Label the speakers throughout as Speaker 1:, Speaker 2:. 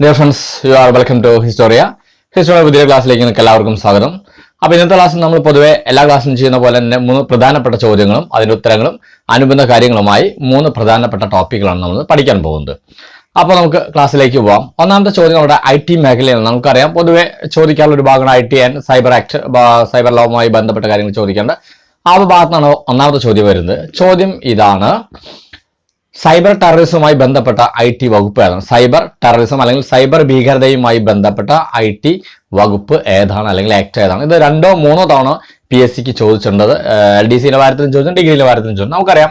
Speaker 1: Dear friends, you are welcome to Historia. Historia പുതിയ ക്ലാസ്സിലേക്ക് നിങ്ങൾക്ക് എല്ലാവർക്കും സ്വാഗതം. അപ്പോൾ ഇന്നത്തെ ക്ലാസ്സിൽ നമ്മൾ പൊതുവെ എല്ലാ ക്ലാസ്സിലും ചെയ്യുന്ന പോലെ തന്നെ മൂന്ന് പ്രധാനപ്പെട്ട ചോദ്യങ്ങളും അതിന്റെ ഉത്തരങ്ങളും അനുബന്ധ കാര്യങ്ങളുമായി മൂന്ന് പ്രധാനപ്പെട്ട ടോപ്പിക്കുകളാണ് നമ്മൾ പഠിക്കാൻ പോകുന്നത്. അപ്പോൾ നമുക്ക് ക്ലാസ്സിലേക്ക് പോകാം. ഒന്നാമത്തെ ചോദ്യം നമ്മുടെ ഐടി മേഖലയാണ്. നമുക്കറിയാം പൊതുവെ ചോദിക്കാനുള്ള ഒരു ഭാഗമാണ് IT and cyber act, cyber ലോവുമായി ബന്ധപ്പെട്ട കാര്യങ്ങൾ ചോദിക്കേണ്ടത്. ആ ഭാഗത്താണ് ഒന്നാമത്തെ ചോദ്യം വരുന്നത്. ചോദ്യം ഇതാണ്: സൈബർ ടെററിസവുമായി ബന്ധപ്പെട്ട IT വകുപ്പ് ഏതാണ്? സൈബർ ടെററിസം അല്ലെങ്കിൽ സൈബർ ഭീകരതയുമായി ബന്ധപ്പെട്ട IT വകുപ്പ് ഏതാണ് അല്ലെങ്കിൽ ആക്ട് ഏതാണ്? ഇത് 2 or 3 തവണ PSCക്ക് ചോദിച്ചിട്ടുണ്ട്. LDC നിലവാരത്തിലും ചോദിച്ചു, ഡിഗ്രി നിലവാരത്തിലും ചോദിച്ചു. നമുക്കറിയാം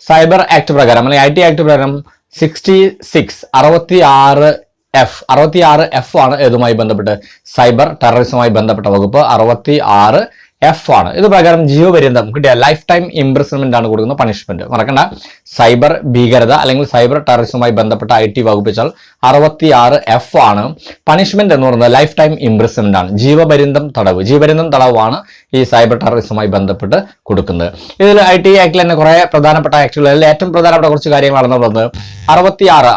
Speaker 1: സൈബർ ആക്ട് പ്രകാരം അല്ലെങ്കിൽ IT ആക്ട് പ്രകാരം 66F ആണ് ഇതുമായി ബന്ധപ്പെട്ട് സൈബർ ടെററിസവുമായി ബന്ധപ്പെട്ട വകുപ്പ് 66F ആണ്. ഇത് പ്രകാരം ജീവപര്യന്തം കിട്ടിയ ലൈഫ് ടൈം ഇംപ്രിസൺമെന്റ് ആണ് കൊടുക്കുന്ന പണിഷ്മെന്റ്. മറക്കണ്ട, സൈബർ ഭീകരത അല്ലെങ്കിൽ സൈബർ ടെററിസവുമായി ബന്ധപ്പെട്ട IT വകുപ്പിച്ചാൽ 66F ആണ്. പണിഷ്മെന്റ് എന്ന് പറയുന്നത് ലൈഫ് ടൈം ഇംപ്രിസൺമെന്റ് ആണ്. ജീവപര്യന്തം തടവാണ് ഈ സൈബർ ടെററിസവുമായി ബന്ധപ്പെട്ട് കൊടുക്കുന്നത്. ഇതിൽ IT ആക്ടിൽ തന്നെ കുറെ പ്രധാനപ്പെട്ട ആക്ടുകളിൽ ഏറ്റവും പ്രധാനപ്പെട്ട കുറച്ച് കാര്യങ്ങളാണെന്ന് പറയുന്നത് 66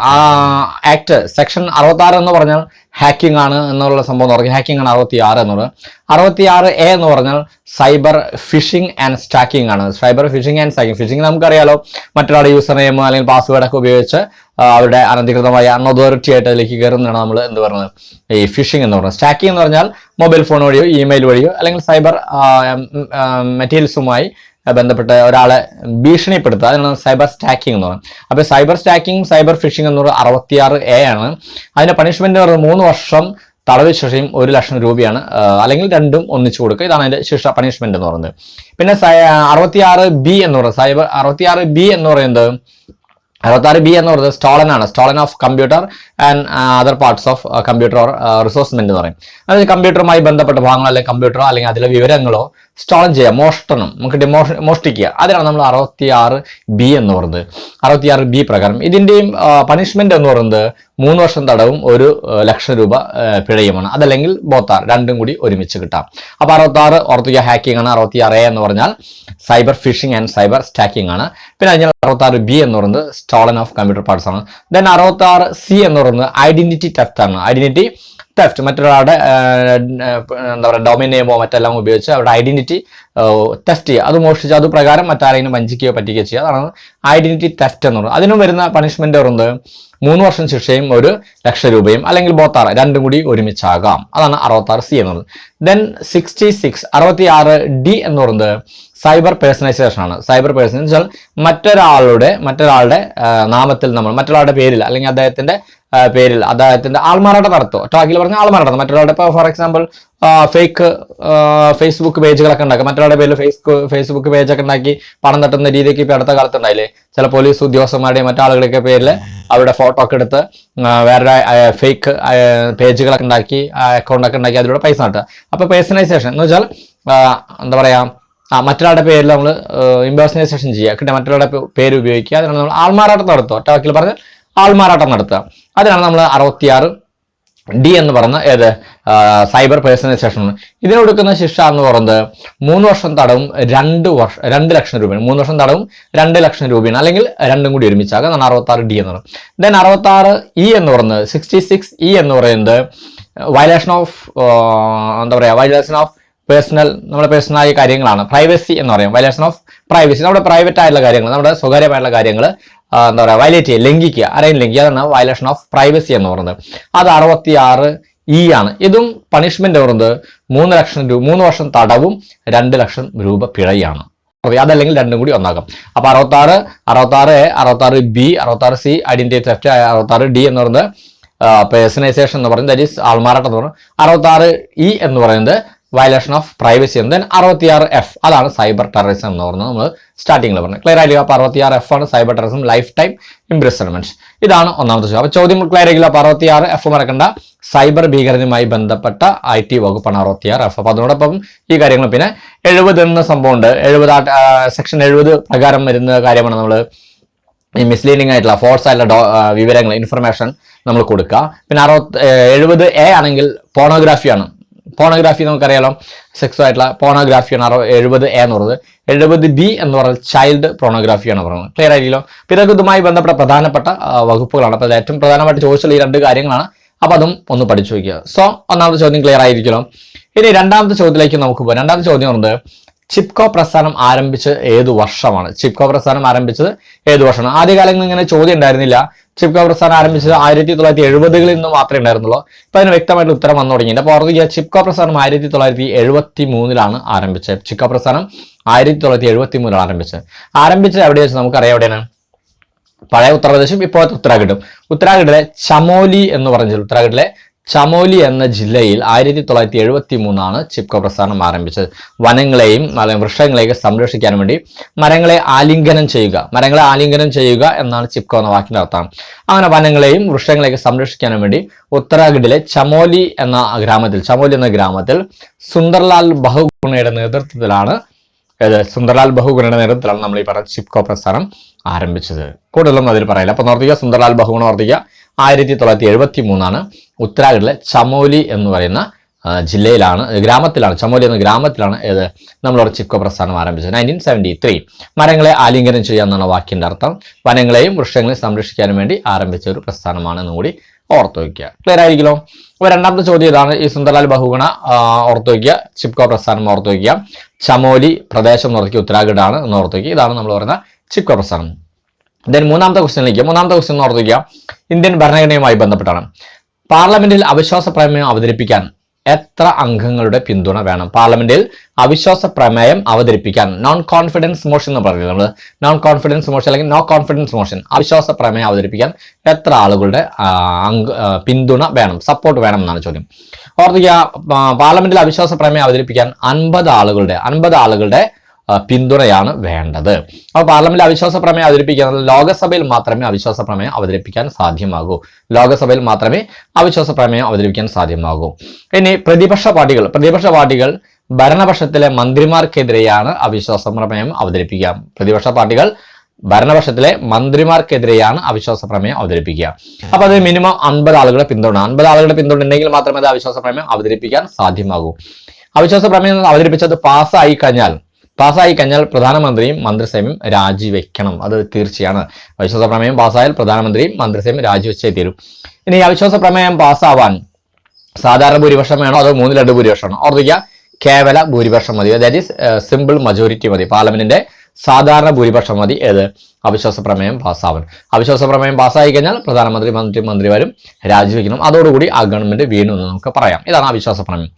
Speaker 1: ആക്ട് സെക്ഷൻ 66 എന്ന് പറഞ്ഞാൽ ഹാക്കിംഗ് ആണ് എന്നുള്ള സംഭവം എന്ന് പറഞ്ഞാൽ ഹാക്കിംഗ് ആണ് 66 എന്നുള്ളത്. 66A എന്ന് പറഞ്ഞാൽ സൈബർ ഫിഷിംഗ് ആൻഡ് സ്റ്റാക്കിംഗ് ആണ്. Cyber phishing and stalking. Phishing നമുക്കറിയാലോ, മറ്റൊരാളുടെ യൂസർ നെയിം അല്ലെങ്കിൽ പാസ്വേഡ് ഒക്കെ ഉപയോഗിച്ച് അവരുടെ അനധികൃതമായ അൺഅതോറിറ്റി ആയിട്ട് അതിലേക്ക് കയറുന്നതാണ് നമ്മൾ എന്ത് പറയുന്നത് ഈ ഫിഷിംഗ് എന്ന് പറയുന്നത്. സ്റ്റാക്കിംഗ് എന്ന് പറഞ്ഞാൽ മൊബൈൽ ഫോൺ വഴിയോ ഇമെയിൽ വഴിയോ അല്ലെങ്കിൽ സൈബർ മെറ്റീരിയൽസുമായി ബന്ധപ്പെട്ട ഒരാളെ ഭീഷണിപ്പെടുത്തുക, അതിനാണ് സൈബർ സ്റ്റാക്കിംഗ് എന്ന് പറയുന്നത്. അപ്പൊ സൈബർ സ്റ്റാക്കിംഗ് സൈബർ ഫിഷിംഗ് എന്ന് പറയുന്നത് 66A ആണ്. അതിന്റെ പണിഷ്മെന്റ് എന്ന് പറയുന്നത് 3 വർഷം തടവ് ശിക്ഷയും 1 ലക്ഷം രൂപയാണ്, അല്ലെങ്കിൽ രണ്ടും ഒന്നിച്ചു കൊടുക്കുക. ഇതാണ് അതിന്റെ ശിക്ഷ പണിഷ്മെന്റ് എന്ന് പറയുന്നത്. പിന്നെ 66B എന്ന് പറയുന്നത് സൈബർ 66B എന്ന് പറയുന്നത് സ്റ്റോളൻ ആണ്. Stolen of computer and other parts of computer or റിസോഴ്സ്മെന്റ് എന്ന് പറയും. അതായത് കമ്പ്യൂട്ടറുമായി ബന്ധപ്പെട്ട ഭാഗങ്ങൾ അല്ലെങ്കിൽ കമ്പ്യൂട്ടറോ അല്ലെങ്കിൽ അതിലെ വിവരങ്ങളോ സ്റ്റോളൻ ചെയ്യുക, മോഷ്ടിക്കുക. അതിനാണ് നമ്മൾ 66B എന്ന് പറയുന്നത്. 66B പ്രകാരം ഇതിന്റെയും പണിഷ്മെന്റ് എന്ന് പറയുന്നത് 3 വർഷം തടവും 1 ലക്ഷം രൂപ പിഴയുമാണ്. അതല്ലെങ്കിൽ ബോത്താർ രണ്ടും കൂടി ഒരുമിച്ച് കിട്ടാം. അപ്പൊ 66 ഓർത്തുക ഹാക്കിംഗ് ആണ്. 66A എന്ന് പറഞ്ഞാൽ cyber phishing and cyber stacking ആണ്. പിന്നെ അതിന് 66B എന്ന് പറയുന്നത് സ്റ്റോളൻ ഓഫ് കമ്പ്യൂട്ടർ പാർട്സ് ആണ്. ദെൻ 66C എന്ന് പറയുന്നത് ഐഡന്റിറ്റി തെഫ്റ്റ് ആണ്. ഐഡന്റിറ്റി തെഫ്റ്റ്, മറ്റൊരാളുടെ എന്താ പറയുക ഡൊമൈൻ നെയിമോ മറ്റെല്ലാം ഉപയോഗിച്ച് അവരുടെ ഐഡന്റിറ്റി ടെസ്റ്റ് ചെയ്യുക, അത് മോഷ്ടിച്ച് അത് പ്രകാരം മറ്റാരെങ്കിലും വഞ്ചിക്കുകയോ പറ്റിക്കുകയോ ചെയ്യുക. അതാണ് ഐഡന്റിറ്റി തെഫ്റ്റ് എന്ന് പറയുന്നത്. അതിനും വരുന്ന പണിഷ്മെന്റ് പറയുന്നത് 3 വർഷം ശിക്ഷയും 1 ലക്ഷം രൂപയും അല്ലെങ്കിൽ ബോത്താർ രണ്ടും കൂടി ഒരുമിച്ചാകാം. അതാണ് 66C എന്നുള്ളത്. ദെൻ 66D എന്ന് പറയുന്നത് സൈബർ പേഴ്സണലൈസേഷൻ ആണ്. സൈബർ പേഴ്സണലൈസേഷൻ വെച്ചാൽ മറ്റൊരാളുടെ നാമത്തിൽ നമ്മൾ മറ്റൊരാളുടെ പേരിൽ അല്ലെങ്കിൽ അദ്ദേഹത്തിന്റെ ആൾമാറാട്ടം നടത്തും. ടോക്കിൽ പറഞ്ഞ ആൾമാറാട്ടം മറ്റൊരാളുടെ, ഇപ്പോൾ ഫോർ എക്സാമ്പിൾ ഫേക്ക് ഫേസ്ബുക്ക് പേജുകളൊക്കെ ഉണ്ടാക്കുക, മറ്റൊരാളുടെ പേരിൽ ഫേസ്ബുക്ക് പേജൊക്കെ ഉണ്ടാക്കി പണം തട്ടുന്ന രീതിക്ക് ഇപ്പൊ അടുത്ത കാലത്ത് ഉണ്ടായില്ലേ, ചില പോലീസ് ഉദ്യോഗസ്ഥന്മാരുടെയും മറ്റാളുകളുടെ പേരിൽ അവരുടെ ഫോട്ടോ ഒക്കെ എടുത്ത് വേറെ ഫേക്ക് പേജുകളൊക്കെ ഉണ്ടാക്കി അക്കൗണ്ട് ഒക്കെ ഉണ്ടാക്കി അതിലൂടെ പൈസ തട്ടുക. അപ്പൊ പേഴ്സണലൈസേഷൻ എന്ന് വെച്ചാൽ എന്താ പറയാ, മറ്റൊരാളുടെ പേരിൽ നമ്മൾ ഇംപേഴ്സണൈസേഷൻ ചെയ്യുക, കിട്ടിയ മറ്റൊരാളുടെ പേര് ഉപയോഗിക്കുക. അതിനാണ് നമ്മൾ ആൾമാറാട്ടം നടത്തുക. ഒറ്റ വാക്കിൽ പറഞ്ഞാൽ ആൾമാറാട്ടം നടത്തുക. അതിനാണ് നമ്മൾ 66D എന്ന് പറയുന്ന സൈബർ പേഴ്സണലൈസേഷൻ. ഇതിന് കൊടുക്കുന്ന ശിക്ഷ എന്ന് പറയുന്നത് 3 വർഷം തടവും 2 ലക്ഷം രൂപയാണ്. 3 വർഷം തടവും 2 ലക്ഷം രൂപയാണ്, അല്ലെങ്കിൽ രണ്ടും കൂടി ഒരുമിച്ചാകുക. അതാണ് 66D എന്ന് പറയുന്നത്. ദെൻ 66E എന്ന് പറയുന്നത് 66E എന്ന് പറയുന്നത് വയലേഷൻ ഓഫ് നമ്മുടെ പേഴ്സണലായ കാര്യങ്ങളാണ്. പ്രൈവസി എന്ന് പറയും. വയലേഷൻ ഓഫ് പ്രൈവസി, നമ്മുടെ പ്രൈവറ്റ് ആയിട്ടുള്ള കാര്യങ്ങൾ, നമ്മുടെ സ്വകാര്യമായിട്ടുള്ള കാര്യങ്ങൾ എന്താ പറയുക വയലേറ്റ് ചെയ്യുക, ലംഘിക്കുക, ആരെയും ലംഘിക്കുക. അതാണ് വയലേഷൻ ഓഫ് പ്രൈവസി എന്ന് പറയുന്നത്. അത് 66E ആണ്. ഇതും പണിഷ്മെന്റ് പറയുന്നത് 3 വർഷം തടവും 2 ലക്ഷം രൂപ പിഴയാണ്. അതല്ലെങ്കിൽ രണ്ടും കൂടി ഒന്നാക്കാം. അപ്പൊ 66A, 66B, 66C identity theft, 66D എന്ന് പറയുന്നത് പേഴ്സണലൈസേഷൻ എന്ന് പറയുന്നത് ദാറ്റ് ഈസ് ആൾമാറാട്ടം എന്ന് പറയുന്നത്. 66E എന്ന് പറയുന്നത് violation of privacy. Then 66F അതാണ് സൈബർ ടെററിസം എന്ന് പറയുന്നത്. നമ്മൾ സ്റ്റാർട്ടിങ്ങിൽ പറഞ്ഞു. ക്ലിയർ ആയില്ല? അപ്പൊ 66F ആണ് cyber terrorism, life time imprisonment. ഇതാണ് ഒന്നാമത്തെ ചോദ്യം. അപ്പൊ ചോദ്യം ക്ലിയർ ആയില്ല? അപ്പൊ 66F മറക്കണ്ട, സൈബർ ഭീകരതയുമായി ബന്ധപ്പെട്ട IT വകുപ്പാണ് 66F. അപ്പൊ അതിനോടൊപ്പം ഈ കാര്യങ്ങൾ പിന്നെ 70 എന്ന സംഭവം ഉണ്ട്. സെക്ഷൻ 70 പ്രകാരം വരുന്ന കാര്യമാണ് നമ്മൾ ഈ മിസ്ലീഡിംഗ് ആയിട്ടുള്ള ഫോൾസ് ആയിട്ടുള്ള വിവരങ്ങൾ ഇൻഫർമേഷൻ നമ്മൾ കൊടുക്കുക. പിന്നെ 70A ആണെങ്കിൽ പോണോഗ്രാഫിയാണ്. പോണോഗ്രാഫി നമുക്കറിയാലോ, സെക്സ് ആയിട്ടുള്ള പോണോഗ്രാഫിയാണ് 70A എന്ന് പറയുന്നത്. 70B എന്ന് പറയുന്നത് ചൈൽഡ് പോണോഗ്രാഫിയാണ് പറയുന്നത്. ക്ലിയർ ആയില്ലോ? പിന്നെ ഇതുമായി ബന്ധപ്പെട്ട പ്രധാനപ്പെട്ട വകുപ്പുകളാണ്. അപ്പോൾ ഏറ്റവും പ്രധാനമായിട്ട് ചോദിച്ചുള്ള ഈ 2 കാര്യങ്ങളാണ്. അപ്പൊ അതും ഒന്ന് പഠിച്ചു വയ്ക്കുക. സോ ഒന്നാമത്തെ ചോദ്യം ക്ലിയർ ആയിരിക്കണോ? ഇനി രണ്ടാമത്തെ ചോദ്യത്തിലേക്ക് നമുക്ക് പോകാം. രണ്ടാമത്തെ ചോദ്യം പറയുന്നത് ചിപ്കോ പ്രസ്ഥാനം ആരംഭിച്ചത് ഏതു വർഷമാണ്? ചിപ്കോ പ്രസ്ഥാനം ആരംഭിച്ചത് ഏതു വർഷമാണ്? ആദ്യകാലങ്ങളിൽ ഇങ്ങനെ ചോദ്യം ഉണ്ടായിരുന്നില്ല. ചിപ്കോ പ്രസ്ഥാനം ആരംഭിച്ചത് 1970കളിൽ നിന്ന് മാത്രമേ ഉണ്ടായിരുന്നുള്ളൂ. ഇപ്പൊ അതിന് വ്യക്തമായിട്ട് ഉത്തരം വന്നു തുടങ്ങിയിട്ടുണ്ട്. അപ്പൊ ഓർക്കുക, ചിപ്കോ പ്രസ്ഥാനം 1973 ആരംഭിച്ചത്. ചിപ്കോ പ്രസ്ഥാനം 1973 ആരംഭിച്ചത് എവിടെ വെച്ച് നമുക്കറിയാം. എവിടെയാണ്? പഴയ ഉത്തർപ്രദേശും ഇപ്പോഴത്തെ ഉത്തരാഖണ്ഡും. ഉത്തരാഖണ്ഡിലെ ചമോലി എന്ന് പറഞ്ഞ ഉത്തരാഖണ്ഡിലെ ചമോലി എന്ന ജില്ലയിൽ 1973 ചിപ്കോ പ്രസ്ഥാനം ആരംഭിച്ചത്. വനങ്ങളെയും വൃക്ഷങ്ങളെയൊക്കെ സംരക്ഷിക്കാൻ വേണ്ടി മരങ്ങളെ ആലിംഗനം ചെയ്യുക എന്നാണ് ചിപ്കോ എന്ന വാക്കിന്റെ അർത്ഥം. അങ്ങനെ വനങ്ങളെയും വൃക്ഷങ്ങളെയൊക്കെ സംരക്ഷിക്കാൻ വേണ്ടി ഉത്തരാഖണ്ഡിലെ ചമോലി എന്ന ഗ്രാമത്തിൽ സുന്ദർലാൽ ബഹുഗുണയുടെ നേതൃത്വത്തിലാണ് നമ്മൾ ഈ പറഞ്ഞ ചിപ്കോ പ്രസ്ഥാനം ആരംഭിച്ചത്. കൂടുതലൊന്നും അതിൽ പറയില്ല. അപ്പൊ ഓർത്തിക്കുക, സുന്ദർലാൽ ബഹുഗുണ ഓർത്തിക്കുക. 1973 ഉത്തരാഖണ്ഡിലെ ചമോലി എന്ന് പറയുന്ന ചമോലി എന്ന ഗ്രാമത്തിലാണ് നമ്മളോട് ചിപ്കോ പ്രസ്ഥാനം ആരംഭിച്ചത്. 1973 മരങ്ങളെ ആലിംഗനം ചെയ്യുക എന്നാണ് വാക്കിന്റെ അർത്ഥം. വനങ്ങളെയും വൃക്ഷങ്ങളെയും സംരക്ഷിക്കാനും വേണ്ടി ആരംഭിച്ച ഒരു പ്രസ്ഥാനമാണ് എന്ന് കൂടി ഓർത്തു വയ്ക്കുക. ക്ലിയർ ആയിരിക്കലോ? അപ്പൊ രണ്ടാമത്തെ ചോദ്യം ഇതാണ്. ഈ സുന്ദർലാൽ ബഹുഗുണ ഓർത്തു വയ്ക്കുക, ചിപ്കോ പ്രസ്ഥാനം ഓർത്തു വയ്ക്കുക, ചമോലി പ്രദേശം എന്ന് ഓർക്കുക, ഉത്തരാഖണ്ഡാണ് എന്ന് ഓർത്തു വയ്ക്കുക. ഇതാണ് നമ്മൾ പറയുന്ന ചിപ്കോ പ്രസ്ഥാനം. ദെൻ മൂന്നാമത്തെ ക്വസ്റ്റ്യൻ ഓർത്തു വയ്ക്കുക. ഇന്ത്യൻ ഭരണഘടനയുമായി ബന്ധപ്പെട്ടാണ്. പാർലമെന്റിൽ അവിശ്വാസ പ്രമേയം അവതരിപ്പിക്കാൻ എത്ര അംഗങ്ങളുടെ പിന്തുണ വേണം? പാർലമെന്റിൽ അവിശ്വാസ പ്രമേയം അവതരിപ്പിക്കാൻ നോൺ കോൺഫിഡൻസ് മോഷൻ എന്ന് പറയുന്നത്, നമ്മൾ നോൺ കോൺഫിഡൻസ് മോഷൻ അല്ലെങ്കിൽ നോ കോൺഫിഡൻസ് മോഷൻ, അവിശ്വാസ പ്രമേയം അവതരിപ്പിക്കാൻ എത്ര ആളുകളുടെ പിന്തുണ വേണം, സപ്പോർട്ട് വേണം എന്നാണ് ചോദ്യം. ഓർക്കുക, പാർലമെന്റിൽ അവിശ്വാസ പ്രമേയം അവതരിപ്പിക്കാൻ 50 ആളുകളുടെ പിന്തുണയാണ് വേണ്ടത്. അപ്പോൾ പാർലമെന്റിൽ അവിശ്വാസ പ്രമേയം അവതരിപ്പിക്കാൻ ലോകസഭയിൽ മാത്രമേ അവിശ്വാസ പ്രമേയം അവതരിപ്പിക്കാൻ സാധ്യമാകൂ. ഇനി പ്രതിപക്ഷ പാർട്ടികൾ ഭരണപക്ഷത്തിലെ മന്ത്രിമാർക്കെതിരെയാണ് അവിശ്വാസ പ്രമേയം അവതരിപ്പിക്കുക. അവിശ്വാസ പ്രമേയം അവതരിപ്പിക്കുക. അപ്പൊ അത് മിനിമം 50 ആളുകളുടെ പിന്തുണ ഉണ്ടെങ്കിൽ മാത്രമേ അത് അവിശ്വാസ പ്രമേയം അവതരിപ്പിക്കാൻ സാധ്യമാകൂ. അവിശ്വാസ പ്രമേയം അവതരിപ്പിച്ചത് പാസ്സായി കഴിഞ്ഞാൽ പ്രധാനമന്ത്രിയും മന്ത്രിസഭയും രാജിവെക്കണം. അത് തീർച്ചയാണ്. അവിശ്വാസ പ്രമേയം പാസ്സായാൽ പ്രധാനമന്ത്രിയും മന്ത്രിസഭയും രാജിവെച്ചേ തീരും. ഇനി അവിശ്വാസ പ്രമേയം പാസ്സാവാൻ സാധാരണ ഭൂരിപക്ഷം വേണോ അതോ 3/2 ഭൂരിപക്ഷമാണോ? ഓർമ്മിക്കുക, കേവല ഭൂരിപക്ഷം മതി. ദാറ്റ് ഈസ് സിമ്പിൾ മജോറിറ്റി മതി. പാർലമെന്റിന്റെ സാധാരണ ഭൂരിപക്ഷം മതി അവിശ്വാസ പ്രമേയം പാസ്സാവാൻ. അവിശ്വാസ പ്രമേയം പാസ്സായി കഴിഞ്ഞാൽ പ്രധാനമന്ത്രി മന്ത്രിമാരും രാജിവെക്കണം. അതോടുകൂടി ആ ഗവൺമെന്റ് വീണു എന്ന് നമുക്ക് പറയാം. ഇതാണ് അവിശ്വാസ പ്രമേയം.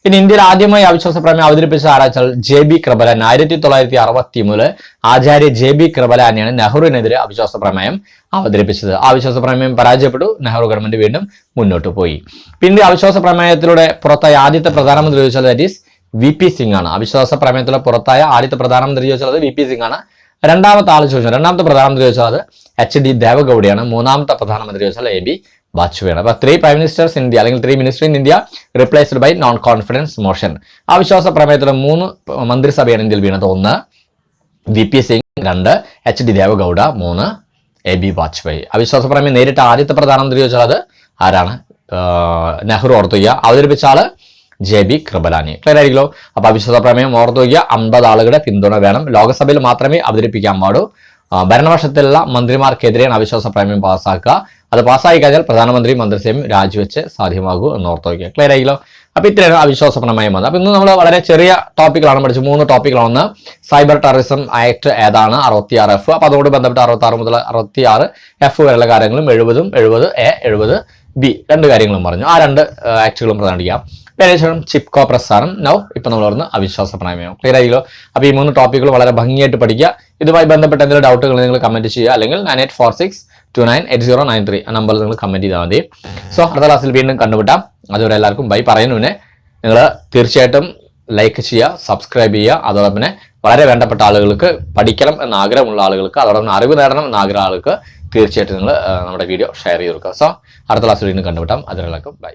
Speaker 1: ഇനി ഇന്ത്യയിൽ ആദ്യമായി അവിശ്വാസ പ്രമേയം അവതരിപ്പിച്ച ആരാച്ചാൽ JB കൃപലാനി. 1963 ആചാര്യ JB കൃപലാനിയാണ് നെഹ്റുവിനെതിരെ അവിശ്വാസ പ്രമേയം അവതരിപ്പിച്ചത്. അവിശ്വാസ പ്രമേയം പരാജയപ്പെട്ടു. നെഹ്റു ഗവൺമെന്റ് വീണ്ടും മുന്നോട്ട് പോയി. പിന്നെ അവിശ്വാസ പ്രമേയത്തിലൂടെ പുറത്തായ ആദ്യത്തെ പ്രധാനമന്ത്രി ചോദിച്ചാൽ ദാറ്റ് ഈസ് VP സിംഗ് ആണ്. അവിശ്വാസ പ്രമേയത്തിലൂടെ പുറത്തായ ആദ്യത്തെ പ്രധാനമന്ത്രി ചോദിച്ചാൽ അത് VP സിംഗ് ആണ്. രണ്ടാമത്തെ പ്രധാനമന്ത്രി ചോദിച്ചാൽ അത് HD ദേവഗൌഡയാണ്. മൂന്നാമത്തെ പ്രധാനമന്ത്രി ചോദിച്ചാൽ AB വാജ്പേയിയാണ്. അപ്പൊ 3 പ്രൈം മിനിസ്റ്റേഴ്സ് ഇന്ത്യ അല്ലെങ്കിൽ 3 minister in India replaced by non confidence motion. അവിശ്വാസ പ്രമേയത്തിലെ 3 മന്ത്രിസഭയാണ് ഇന്ത്യയിൽ വീണത്. 1 VP Singh, 2 HD Deve Gowda, 3 AB Vajpayee. അവിശ്വാസ പ്രമേയം നേരിട്ട് ആദ്യത്തെ പ്രധാനമന്ത്രി ചോദിച്ചാൽ അത് ആരാണ്? നെഹ്റു. ഓർത്തുക, അവതരിപ്പിച്ച ആള് JB കൃപലാനി. ക്ലിയർ ആയിരിക്കലോ? അപ്പൊ അവിശ്വാസ പ്രമേയം ഓർത്തുക, 50 ആളുകളുടെ പിന്തുണ വേണം. ലോകസഭയിൽ മാത്രമേ അവതരിപ്പിക്കാൻ പാടൂ. ഭരണപക്ഷത്തിലുള്ള മന്ത്രിമാർക്കെതിരെയാണ് അവിശ്വാസ പ്രമേയം പാസ്സാക്കുക. അത് പാസ്സായി കഴിഞ്ഞാൽ പ്രധാനമന്ത്രി മന്ത്രിസഭയും രാജിവെച്ച് സാധ്യമാകൂ എന്ന് ഓർത്ത് വയ്ക്കുക. ക്ലിയർ ആയില്ലോ? അപ്പൊ ഇത്രയാണ് അവിശ്വാസ പ്രമേയം വന്നത്. അപ്പൊ ഇന്ന് നമ്മൾ വളരെ ചെറിയ ടോപ്പിക്കുകളാണ് പഠിച്ചത്. 3 ടോപ്പിക്കുകളാണ്. സൈബർ ടെററിസം ആക്ട് ഏതാണ്? 66F. അപ്പൊ അതോട് ബന്ധപ്പെട്ട് 66 മുതൽ 66F വരെയുള്ള കാര്യങ്ങളും 70A 70B 2 കാര്യങ്ങളും പറഞ്ഞു. ആ 2 ആക്ടുകളും പ്രധാനിക്കാം. ശേഷം ചിപ്കോ പ്രസ്ഥാനം. ഇപ്പൊ നമ്മൾ പറഞ്ഞ അവിശ്വാസ പ്രമേയം. ക്ലിയർ ആയില്ലോ? അപ്പൊ ഈ 3 ടോപ്പിക്കുകൾ വളരെ ഭംഗിയായിട്ട് പഠിക്കുക. ഇതുമായി ബന്ധപ്പെട്ട എന്തെങ്കിലും ഡൗട്ടുകൾ നിങ്ങൾ കമന്റ് ചെയ്യുക, അല്ലെങ്കിൽ 9846298093 ആ നമ്പറിൽ നിങ്ങൾ കമന്റ് ചെയ്താൽ മതി. സോ അടുത്ത ക്ലാസ്സിൽ വീണ്ടും കണ്ടുമുട്ടാം. അതുവരെ എല്ലാവർക്കും ബൈ പറയുന്നതിന് നിങ്ങൾ തീർച്ചയായിട്ടും ലൈക്ക് ചെയ്യുക, സബ്സ്ക്രൈബ് ചെയ്യുക. അതോടൊപ്പം തന്നെ വളരെ വേണ്ടപ്പെട്ട ആളുകൾക്ക്, പഠിക്കണം എന്ന ആഗ്രഹമുള്ള ആളുകൾക്ക്, അതോടൊപ്പം അറിവ് നേടണം എന്ന ആഗ്രഹ ആളുകൾക്ക് തീർച്ചയായിട്ടും നിങ്ങൾ നമ്മുടെ വീഡിയോ ഷെയർ ചെയ്ത് കൊടുക്കുക. സോ അടുത്ത ക്ലാസ്സിൽ വീണ്ടും കണ്ടുമുട്ടാം. അതുവരെ എല്ലാവർക്കും ബൈ.